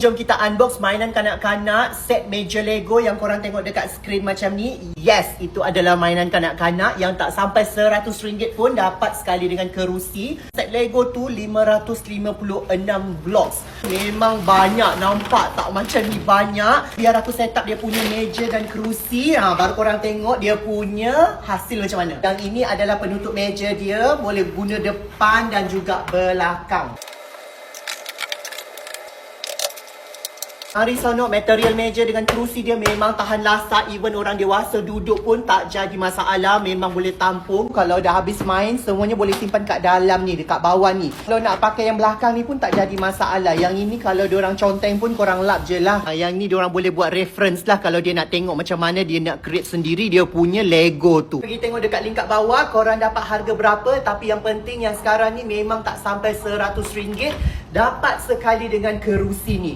Jom kita unbox mainan kanak-kanak set meja Lego yang korang tengok dekat skrin macam ni. Yes, itu adalah mainan kanak-kanak yang tak sampai RM100 pun dapat sekali dengan kerusi. Set Lego tu 556 blocks. Memang banyak, nampak tak macam ni banyak. Biar aku set up dia punya meja dan kerusi. Baru korang tengok dia punya hasil macam mana. Yang ini adalah penutup meja dia. Boleh guna depan dan juga belakang. Hari sonok material meja dengan kerusi dia memang tahan lasak. Even orang dewasa duduk pun tak jadi masalah. Memang boleh tampung. Kalau dah habis main, semuanya boleh simpan kat dalam ni, dekat bawah ni. Kalau nak pakai yang belakang ni pun tak jadi masalah. Yang ini kalau diorang conteng pun korang lap je lah. Yang ni diorang boleh buat reference lah kalau dia nak tengok macam mana dia nak create sendiri dia punya Lego tu. Pergi tengok dekat link kat bawah, korang dapat harga berapa. Tapi yang penting yang sekarang ni memang tak sampai RM100. Dapat sekali dengan kerusi ni.